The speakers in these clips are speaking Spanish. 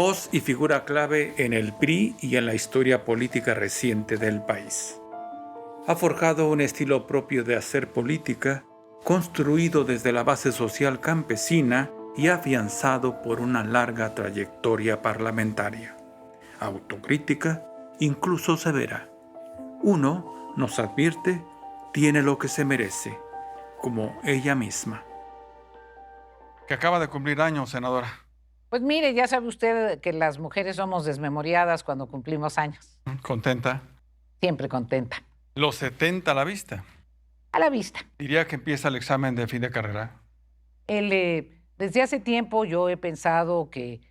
Voz y figura clave en el PRI y en la historia política reciente del país. Ha forjado un estilo propio de hacer política, construido desde la base social campesina y afianzado por una larga trayectoria parlamentaria. Autocrítica, incluso severa. Uno, nos advierte, tiene lo que se merece, como ella misma. Que acaba de cumplir años, senadora. Pues mire, ya sabe usted que las mujeres somos desmemoriadas cuando cumplimos años. ¿Contenta? Siempre contenta. Los 70 a la vista. A la vista. Diría que empieza el examen de fin de carrera. Desde hace tiempo yo he pensado que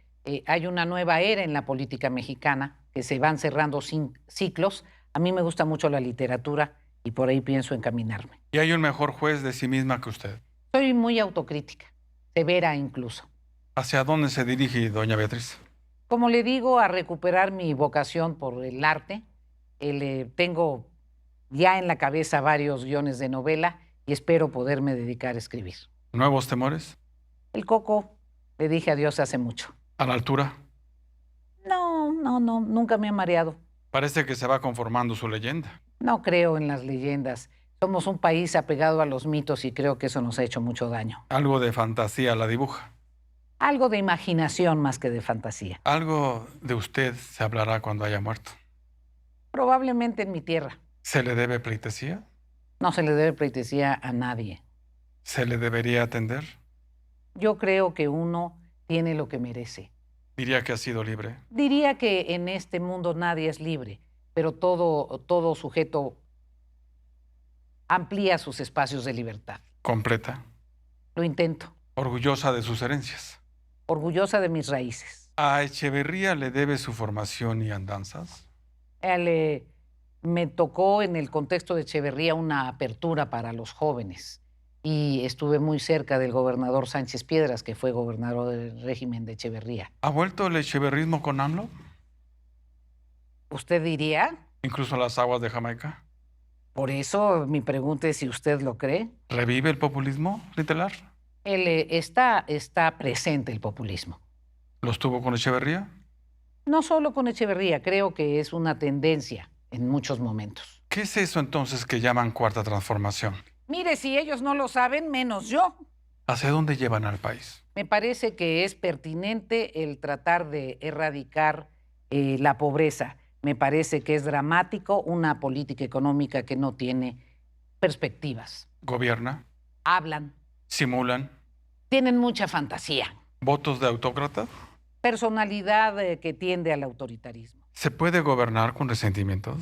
hay una nueva era en la política mexicana, que se van cerrando ciclos. A mí me gusta mucho la literatura y por ahí pienso encaminarme. Y hay un mejor juez de sí misma que usted. Soy muy autocrítica, severa incluso. ¿Hacia dónde se dirige, doña Beatriz? Como le digo, a recuperar mi vocación por el arte. Tengo ya en la cabeza varios guiones de novela y espero poderme dedicar a escribir. ¿Nuevos temores? El Coco, le dije adiós hace mucho. ¿A la altura? No, nunca me ha mareado. Parece que se va conformando su leyenda. No creo en las leyendas. Somos un país apegado a los mitos y creo que eso nos ha hecho mucho daño. Algo de fantasía la dibuja. Algo de imaginación más que de fantasía. Algo de usted se hablará cuando haya muerto. Probablemente en mi tierra. ¿Se le debe pleitesía? No se le debe pleitesía a nadie. ¿Se le debería atender? Yo creo que uno tiene lo que merece. ¿Diría que ha sido libre? Diría que en este mundo nadie es libre, pero todo sujeto amplía sus espacios de libertad. ¿Completa? Lo intento. ¿Orgullosa de sus herencias? Orgullosa de mis raíces. ¿A Echeverría le debe su formación y andanzas? Me tocó en el contexto de Echeverría una apertura para los jóvenes y estuve muy cerca del gobernador Sánchez Piedras, que fue gobernador del régimen de Echeverría. ¿Ha vuelto el echeverrismo con AMLO? ¿Usted diría? ¿Incluso a las aguas de Jamaica? Por eso mi pregunta es si usted lo cree. ¿Revive el populismo literal? Está presente el populismo. ¿Lo estuvo con Echeverría? No solo con Echeverría, creo que es una tendencia en muchos momentos. ¿Qué es eso entonces que llaman cuarta transformación? Mire, si ellos no lo saben, menos yo. ¿Hacia dónde llevan al país? Me parece que es pertinente el tratar de erradicar la pobreza. Me parece que es dramático una política económica que no tiene perspectivas. ¿Gobierna? Hablan. ¿Simulan? Tienen mucha fantasía. ¿Votos de autócrata? Personalidad que tiende al autoritarismo. ¿Se puede gobernar con resentimientos?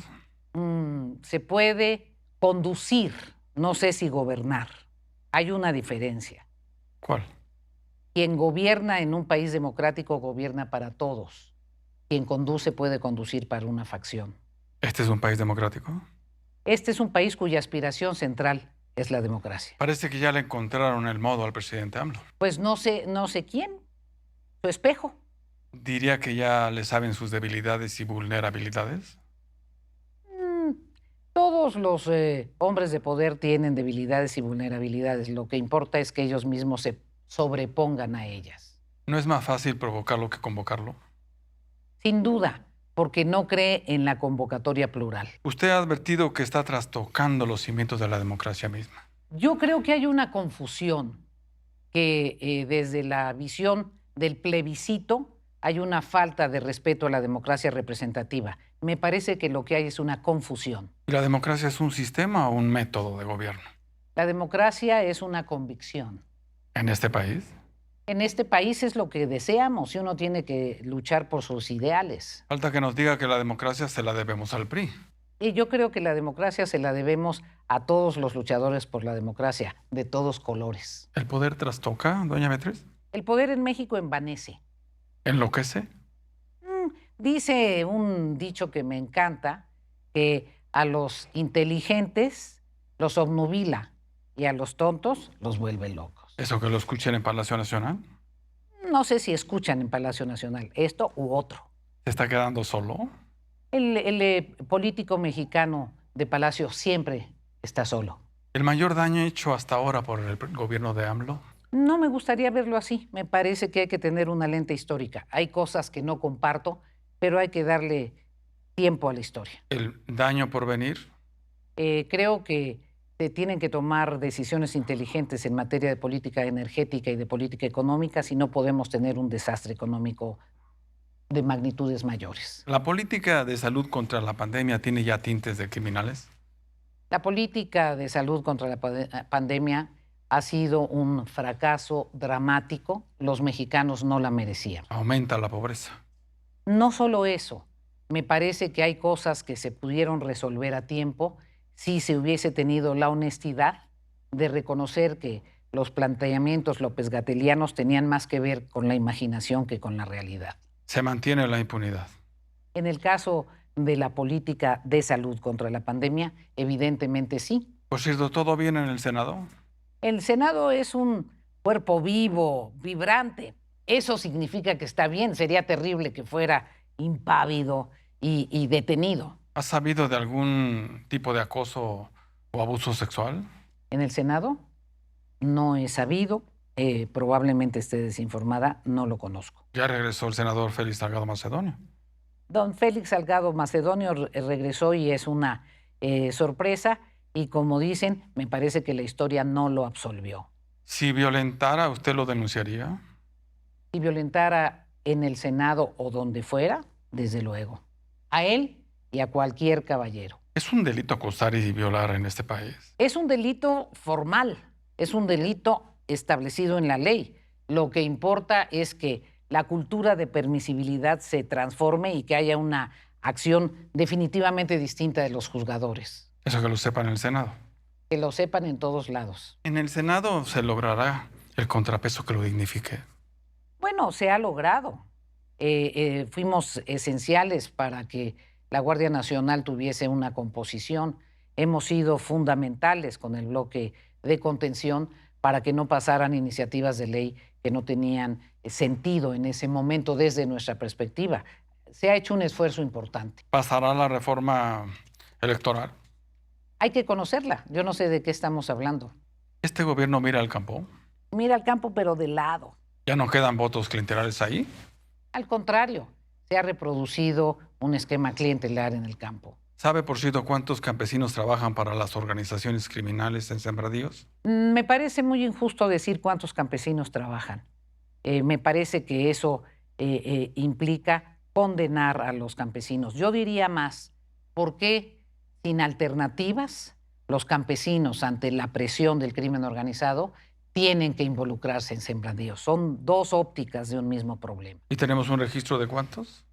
Se puede conducir, no sé si gobernar. Hay una diferencia. ¿Cuál? Quien gobierna en un país democrático gobierna para todos. Quien conduce puede conducir para una facción. ¿Este es un país democrático? Este es un país cuya aspiración central es la democracia. Parece que ya le encontraron el modo al presidente AMLO. Pues no sé quién. Su espejo. ¿Diría que ya le saben sus debilidades y vulnerabilidades? Todos los hombres de poder tienen debilidades y vulnerabilidades. Lo que importa es que ellos mismos se sobrepongan a ellas. ¿No es más fácil provocarlo que convocarlo? Sin duda, porque no cree en la convocatoria plural. Usted ha advertido que está trastocando los cimientos de la democracia misma. Yo creo que hay una confusión, que desde la visión del plebiscito hay una falta de respeto a la democracia representativa. Me parece que lo que hay es una confusión. ¿Y la democracia es un sistema o un método de gobierno? La democracia es una convicción. ¿En este país? En este país es lo que deseamos y uno tiene que luchar por sus ideales. Falta que nos diga que la democracia se la debemos al PRI. Y yo creo que la democracia se la debemos a todos los luchadores por la democracia, de todos colores. ¿El poder trastoca, doña Beatriz? El poder en México envanece. ¿Enloquece? Dice un dicho que me encanta, que a los inteligentes los obnubila y a los tontos los vuelve locos. ¿Eso que lo escuchen en Palacio Nacional? No sé si escuchan en Palacio Nacional esto u otro. ¿Se está quedando solo? El político mexicano de Palacio siempre está solo. ¿El mayor daño hecho hasta ahora por el gobierno de AMLO? No me gustaría verlo así. Me parece que hay que tener una lente histórica. Hay cosas que no comparto, pero hay que darle tiempo a la historia. ¿El daño por venir? Creo que se tienen que tomar decisiones inteligentes en materia de política energética y de política económica si no podemos tener un desastre económico de magnitudes mayores. ¿La política de salud contra la pandemia tiene ya tintes de criminales? La política de salud contra la pandemia ha sido un fracaso dramático. Los mexicanos no la merecían. Aumenta la pobreza. No solo eso, me parece que hay cosas que se pudieron resolver a tiempo si se hubiese tenido la honestidad de reconocer que los planteamientos lópez-gatelianos tenían más que ver con la imaginación que con la realidad. Se mantiene la impunidad. En el caso de la política de salud contra la pandemia, evidentemente sí. Por cierto, ¿todo bien en el Senado? El Senado es un cuerpo vivo, vibrante. Eso significa que está bien. Sería terrible que fuera impávido y detenido. ¿Has sabido de algún tipo de acoso o abuso sexual? En el Senado no he sabido, probablemente esté desinformada, no lo conozco. Ya regresó el senador Félix Salgado Macedonio. Don Félix Salgado Macedonio regresó y es una sorpresa y como dicen, me parece que la historia no lo absolvió. Si violentara, ¿usted lo denunciaría? Si violentara en el Senado o donde fuera, desde luego. A él y a cualquier caballero. ¿Es un delito acosar y violar en este país? Es un delito formal, es un delito establecido en la ley. Lo que importa es que la cultura de permisibilidad se transforme y que haya una acción definitivamente distinta de los juzgadores. Eso que lo sepa en el Senado. Que lo sepan en todos lados. ¿En el Senado se logrará el contrapeso que lo dignifique? Bueno, se ha logrado. Fuimos esenciales para que la Guardia Nacional tuviese una composición. Hemos sido fundamentales con el bloque de contención para que no pasaran iniciativas de ley que no tenían sentido en ese momento desde nuestra perspectiva. Se ha hecho un esfuerzo importante. ¿Pasará la reforma electoral? Hay que conocerla. Yo no sé de qué estamos hablando. ¿Este gobierno mira al campo? Mira al campo, pero de lado. ¿Ya no quedan votos clientelares ahí? Al contrario, se ha reproducido un esquema clientelar en el campo. ¿Sabe, por cierto, cuántos campesinos trabajan para las organizaciones criminales en sembradíos? Me parece muy injusto decir cuántos campesinos trabajan. Me parece que eso implica condenar a los campesinos. Yo diría más, ¿por qué sin alternativas los campesinos ante la presión del crimen organizado tienen que involucrarse en sembradíos? Son dos ópticas de un mismo problema. ¿Y tenemos un registro de cuántos?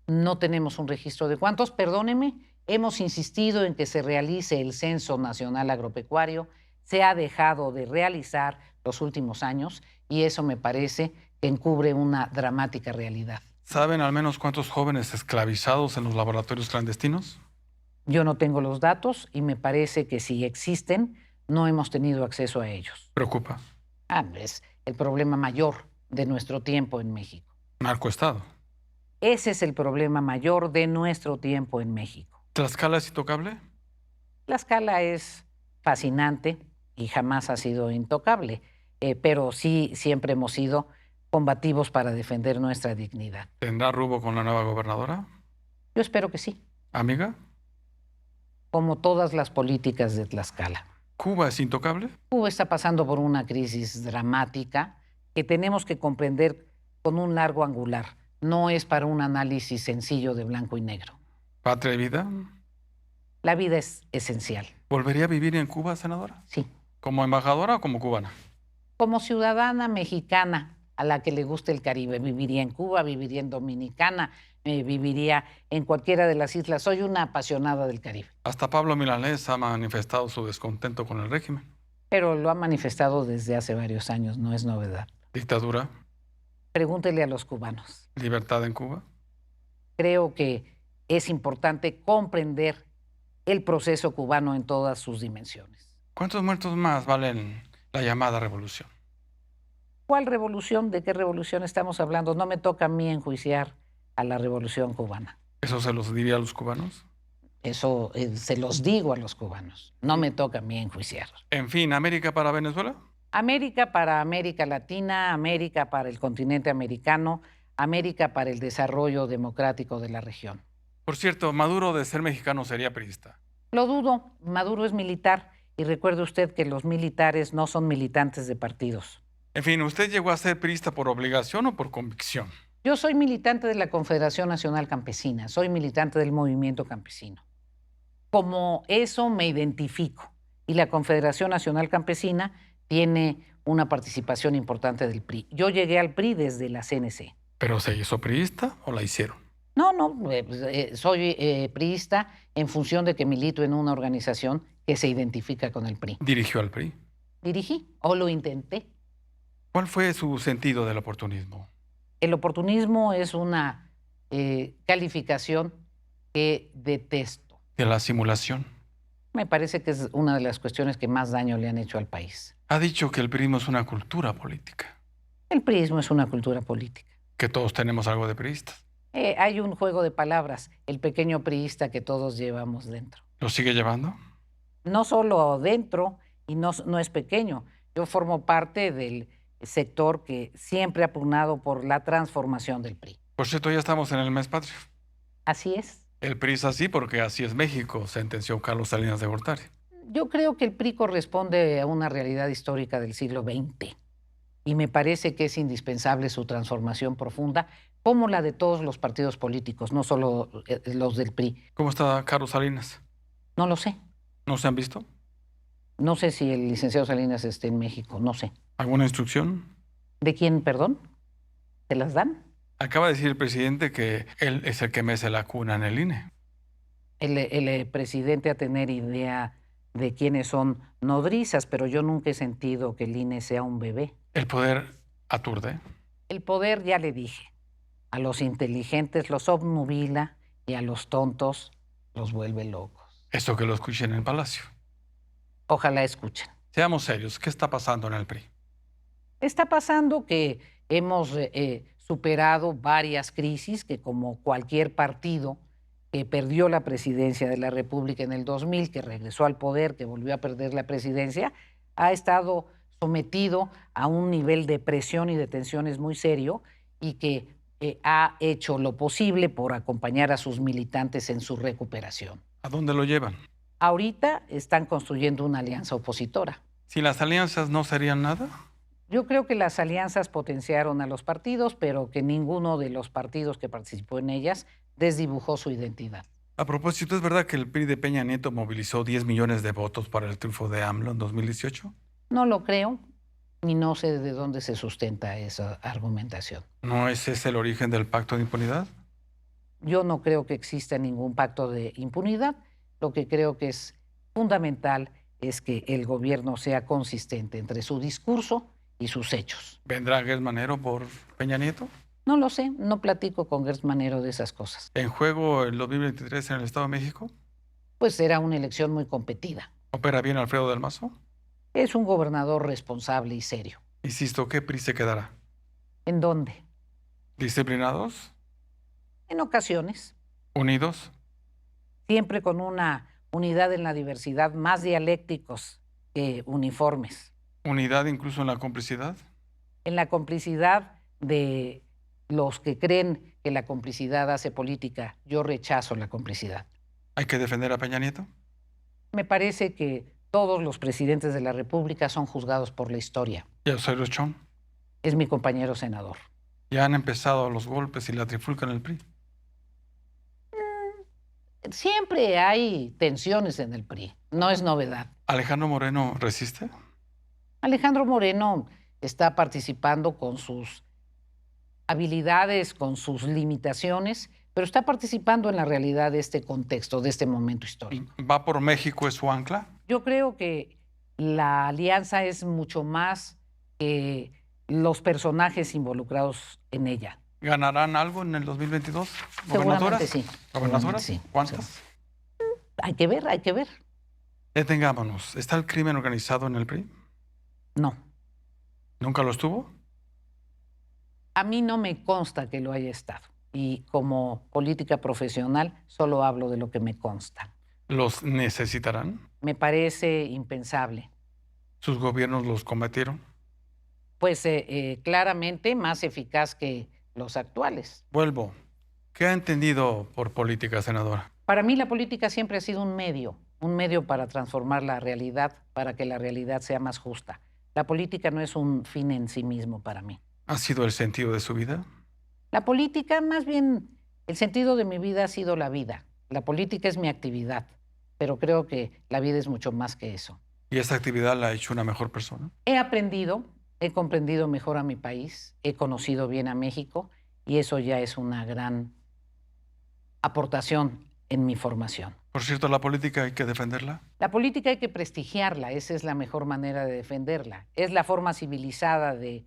No tenemos un registro de cuántos, perdóneme. Hemos insistido en que se realice el Censo Nacional Agropecuario. Se ha dejado de realizar los últimos años y eso me parece que encubre una dramática realidad. ¿Saben al menos cuántos jóvenes esclavizados en los laboratorios clandestinos? Yo no tengo los datos y me parece que si existen, no hemos tenido acceso a ellos. Preocupa. Es el problema mayor de nuestro tiempo en México. Narcoestado. Ese es el problema mayor de nuestro tiempo en México. ¿Tlaxcala es intocable? Tlaxcala es fascinante y jamás ha sido intocable, pero sí siempre hemos sido combativos para defender nuestra dignidad. ¿Tendrá rumbo con la nueva gobernadora? Yo espero que sí. ¿Amiga? Como todas las políticas de Tlaxcala. ¿Cuba es intocable? Cuba está pasando por una crisis dramática que tenemos que comprender con un largo angular. No es para un análisis sencillo de blanco y negro. ¿Patria y vida? La vida es esencial. ¿Volvería a vivir en Cuba, senadora? Sí. ¿Como embajadora o como cubana? Como ciudadana mexicana a la que le guste el Caribe, viviría en Cuba, viviría en Dominicana, viviría en cualquiera de las islas. Soy una apasionada del Caribe. Hasta Pablo Milanés ha manifestado su descontento con el régimen. Pero lo ha manifestado desde hace varios años, no es novedad. ¿Dictadura? Pregúntele a los cubanos. ¿Libertad en Cuba? Creo que es importante comprender el proceso cubano en todas sus dimensiones. ¿Cuántos muertos más valen la llamada revolución? ¿Cuál revolución? ¿De qué revolución estamos hablando? No me toca a mí enjuiciar a la revolución cubana. ¿Eso se los diría a los cubanos? Eso se los digo a los cubanos. No me toca a mí enjuiciar. En fin, ¿América para Venezuela? América para América Latina, América para el continente americano, América para el desarrollo democrático de la región. Por cierto, Maduro, de ser mexicano, sería priista. Lo dudo, Maduro es militar y recuerde usted que los militares no son militantes de partidos. En fin, ¿usted llegó a ser priista por obligación o por convicción? Yo soy militante de la Confederación Nacional Campesina, soy militante del movimiento campesino. Como eso me identifico y la Confederación Nacional Campesina tiene una participación importante del PRI. Yo llegué al PRI desde la CNC. ¿Pero se hizo priista o la hicieron? No, soy priista en función de que milito en una organización que se identifica con el PRI. ¿Dirigió al PRI? Dirigí o lo intenté. ¿Cuál fue su sentido del oportunismo? El oportunismo es una calificación que detesto. ¿De la simulación? Me parece que es una de las cuestiones que más daño le han hecho al país. Ha dicho que el prismo es una cultura política, El priismo es una cultura política. que todos tenemos algo de priistas. Hay un juego de palabras, el pequeño priista que todos llevamos dentro. ¿Lo sigue llevando? No solo dentro, y no es pequeño. Yo formo parte del sector que siempre ha pugnado por la transformación del PRI. Por cierto, ya estamos en el mes patrio. Así es. El PRI es así porque así es México, sentenció Carlos Salinas de Gortari. Yo creo que el PRI corresponde a una realidad histórica del siglo XX y me parece que es indispensable su transformación profunda, como la de todos los partidos políticos, no solo los del PRI. ¿Cómo está Carlos Salinas? No lo sé. ¿No se han visto? No sé si el licenciado Salinas esté en México, no sé. ¿Alguna instrucción? ¿De quién, perdón? ¿Te las dan? Acaba de decir el presidente que él es el que mece la cuna en el INE. El presidente a tener idea de quiénes son nodrizas, pero yo nunca he sentido que el INE sea un bebé. El poder aturde. El poder, ya le dije, a los inteligentes los obnubila y a los tontos los vuelve locos. Eso que lo escuchen en el Palacio. Ojalá escuchen. Seamos serios, ¿qué está pasando en el PRI? Está pasando que hemos superado varias crisis que, como cualquier partido que perdió la presidencia de la República en el 2000, que regresó al poder, que volvió a perder la presidencia, ha estado sometido a un nivel de presión y de tensiones muy serio y que ha hecho lo posible por acompañar a sus militantes en su recuperación. ¿A dónde lo llevan? Ahorita están construyendo una alianza opositora. Si las alianzas no serían nada. Yo creo que las alianzas potenciaron a los partidos, pero que ninguno de los partidos que participó en ellas desdibujó su identidad. A propósito, ¿es verdad que el PRI de Peña Nieto movilizó 10 millones de votos para el triunfo de AMLO en 2018? No lo creo y no sé de dónde se sustenta esa argumentación. ¿No es ese el origen del pacto de impunidad? Yo no creo que exista ningún pacto de impunidad. Lo que creo que es fundamental es que el gobierno sea consistente entre su discurso y sus hechos. ¿Vendrá Gertz Manero por Peña Nieto? No lo sé, no platico con Gertz Manero de esas cosas. ¿En juego el 2023 en el Estado de México? Pues será una elección muy competida. ¿Opera bien Alfredo del Mazo? Es un gobernador responsable y serio. Insisto, ¿qué PRI se quedará? ¿En dónde? ¿Disciplinados? En ocasiones, ¿Unidos? siempre con una unidad en la diversidad, más dialécticos que uniformes. ¿Unidad incluso en la complicidad? En la complicidad de los que creen que la complicidad hace política, yo rechazo la complicidad. ¿Hay que defender a Peña Nieto? Me parece que todos los presidentes de la República son juzgados por la historia. ¿Y a Osorio Chong? Es mi compañero senador. Ya han empezado los golpes y la trifulca en el PRI. Siempre hay tensiones en el PRI, no es novedad. ¿Alejandro Moreno resiste? Alejandro Moreno está participando con sus habilidades, con sus limitaciones, pero está participando en la realidad de este contexto, de este momento histórico. ¿Va por México es su ancla? Yo creo que la alianza es mucho más que los personajes involucrados en ella. ¿Ganarán algo en el 2022? Seguramente sí. ¿Gobernaturas? Sí. ¿Cuántas? Hay que ver, hay que ver. Detengámonos. ¿Está el crimen organizado en el PRI? No. ¿Nunca lo estuvo? A mí no me consta que lo haya estado. Y como política profesional solo hablo de lo que me consta. ¿Los necesitarán? Me parece impensable. ¿Sus gobiernos los cometieron? Pues claramente más eficaz que los actuales. Vuelvo. ¿Qué ha entendido por política, senadora? Para mí la política siempre ha sido un medio para transformar la realidad, para que la realidad sea más justa. La política no es un fin en sí mismo para mí. ¿Ha sido el sentido de su vida? La política, más bien, el sentido de mi vida ha sido la vida. La política es mi actividad, pero creo que la vida es mucho más que eso. ¿Y esa actividad la ha hecho una mejor persona? He aprendido, he comprendido mejor a mi país, he conocido bien a México y eso ya es una gran aportación en mi formación. Por cierto, ¿la política hay que defenderla? La política hay que prestigiarla, esa es la mejor manera de defenderla. Es la forma civilizada de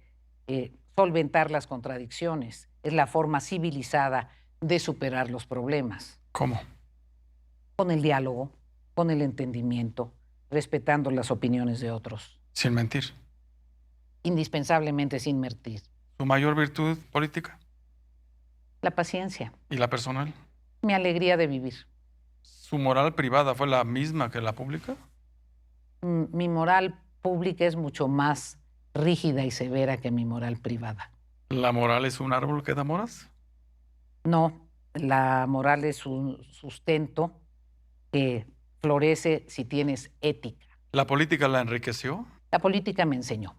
solventar las contradicciones, es la forma civilizada de superar los problemas. ¿Cómo? Con el diálogo, con el entendimiento, respetando las opiniones de otros, Sin mentir. indispensablemente sin mentir. ¿Su mayor virtud política? La paciencia, ¿Y la personal? mi alegría de vivir. ¿Su moral privada fue la misma que la pública? Mi moral pública es mucho más rígida y severa que mi moral privada. ¿La moral es un árbol que da moras? No, la moral es un sustento que florece si tienes ética. ¿La política la enriqueció? La política me enseñó.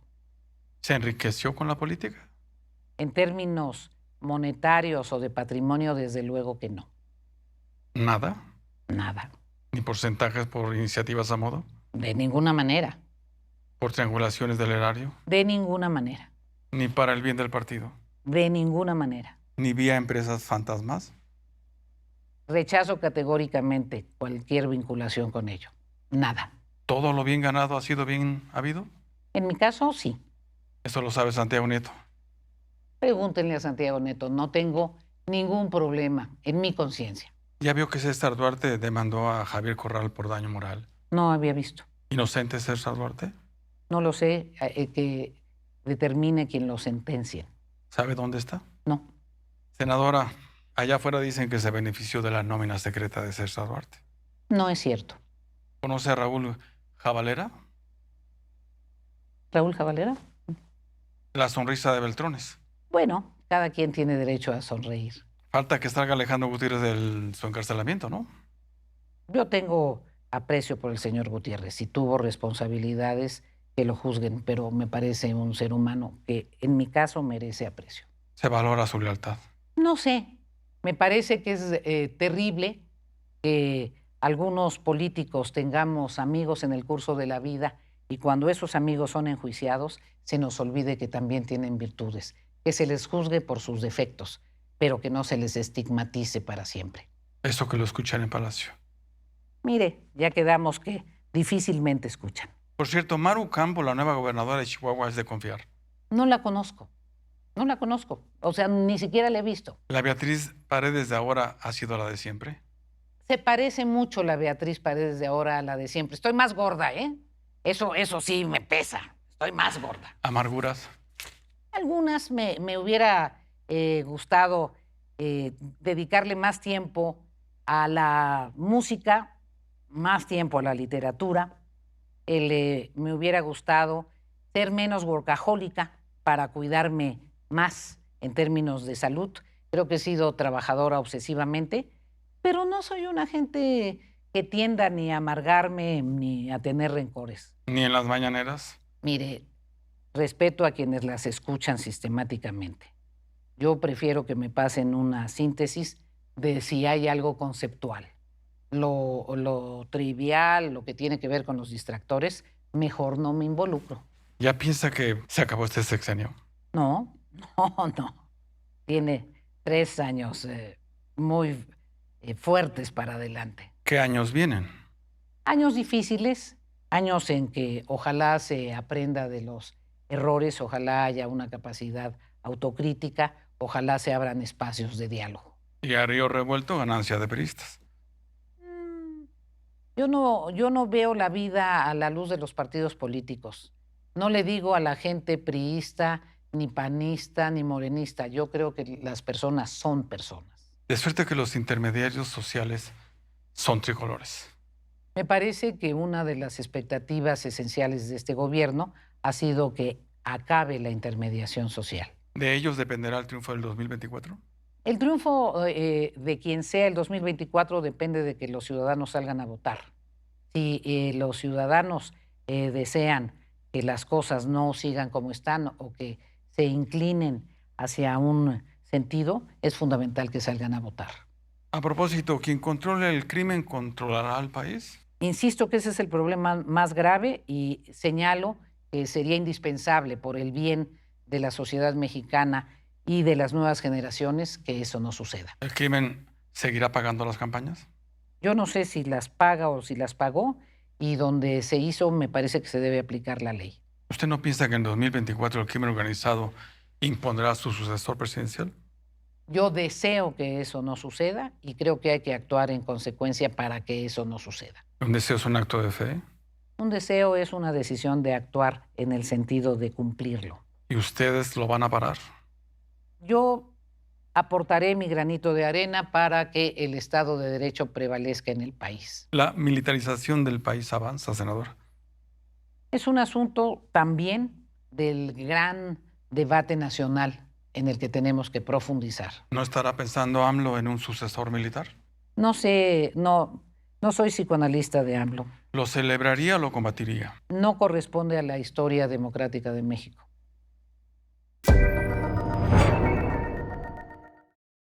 ¿Se enriqueció con la política? En términos monetarios o de patrimonio, desde luego que no. Nada. Nada. ¿Ni porcentajes por iniciativas a modo? De ninguna manera. ¿Por triangulaciones del erario? De ninguna manera. ¿Ni para el bien del partido? De ninguna manera. ¿Ni vía empresas fantasmas? Rechazo categóricamente cualquier vinculación con ello. Nada. ¿Todo lo bien ganado ha sido bien habido? En mi caso, sí. Eso lo sabe Santiago Nieto. Pregúntenle a Santiago Neto. No tengo ningún problema en mi conciencia. Ya vio que César Duarte demandó a Javier Corral por daño moral. No había visto. ¿Inocente César Duarte? No lo sé, que determine quien lo sentencie. ¿Sabe dónde está? No. Senadora, allá afuera dicen que se benefició de la nómina secreta de César Duarte. No es cierto. ¿Conoce a Raúl Jabalera? ¿Raúl Jabalera? La sonrisa de Beltrones. Bueno, cada quien tiene derecho a sonreír. Falta que salga Alejandro Gutiérrez de su encarcelamiento, ¿no? Yo tengo aprecio por el señor Gutiérrez. Si tuvo responsabilidades, que lo juzguen, pero me parece un ser humano que en mi caso merece aprecio. Se valora su lealtad. No sé, me parece que es terrible que algunos políticos tengamos amigos en el curso de la vida y cuando esos amigos son enjuiciados, se nos olvide que también tienen virtudes, que se les juzgue por sus defectos, pero que no se les estigmatice para siempre. Eso que lo escuchan en Palacio. Mire, ya quedamos que difícilmente escuchan. Por cierto, Maru Campo, la nueva gobernadora de Chihuahua, es de confiar. No la conozco, no la conozco, o sea, ni siquiera la he visto. ¿La Beatriz Paredes de ahora ha sido la de siempre? Se parece mucho la Beatriz Paredes de ahora a la de siempre. Estoy más gorda, ¿eh? Eso sí me pesa, estoy más gorda. ¿Amarguras? Algunas me hubiera gustado dedicarle más tiempo a la música, más tiempo a la literatura. Me hubiera gustado ser menos workahólica para cuidarme más en términos de salud. Creo que he sido trabajadora obsesivamente, pero no soy una gente que tienda ni a amargarme ni a tener rencores. ¿Ni en las mañaneras? Mire, respeto a quienes las escuchan sistemáticamente. Yo prefiero que me pasen una síntesis de si hay algo conceptual. Lo trivial, lo que tiene que ver con los distractores, mejor no me involucro. ¿Ya piensa que se acabó este sexenio? No. Tiene 3 años muy fuertes para adelante. ¿Qué años vienen? Años difíciles, años en que ojalá se aprenda de los errores, ojalá haya una capacidad autocrítica, ojalá se abran espacios de diálogo. Y a río revuelto, ganancia de priistas. Yo no veo la vida a la luz de los partidos políticos. No le digo a la gente priista, ni panista, ni morenista. Yo creo que las personas son personas. De suerte que los intermediarios sociales son tricolores. Me parece que una de las expectativas esenciales de este gobierno ha sido que acabe la intermediación social. ¿De ellos dependerá el triunfo del 2024? El triunfo de quien sea el 2024 depende de que los ciudadanos salgan a votar. Si los ciudadanos desean que las cosas no sigan como están o que se inclinen hacia un sentido, es fundamental que salgan a votar. A propósito, quien controle el crimen controlará al país. Insisto que ese es el problema más grave y señalo que sería indispensable por el bien de la sociedad mexicana y de las nuevas generaciones que eso no suceda. ¿El crimen seguirá pagando las campañas? Yo no sé si las paga o si las pagó, y donde se hizo me parece que se debe aplicar la ley. ¿Usted no piensa que en 2024 el crimen organizado impondrá a su sucesor presidencial? Yo deseo que eso no suceda y creo que hay que actuar en consecuencia para que eso no suceda. ¿Un deseo es un acto de fe? Un deseo es una decisión de actuar en el sentido de cumplirlo. ¿Y ustedes lo van a parar? Yo aportaré mi granito de arena para que el Estado de Derecho prevalezca en el país. La militarización del país avanza, senador. Es un asunto también del gran debate nacional en el que tenemos que profundizar. ¿No estará pensando AMLO en un sucesor militar? No sé, no soy psicoanalista de AMLO. ¿Lo celebraría o lo combatiría? No corresponde a la historia democrática de México.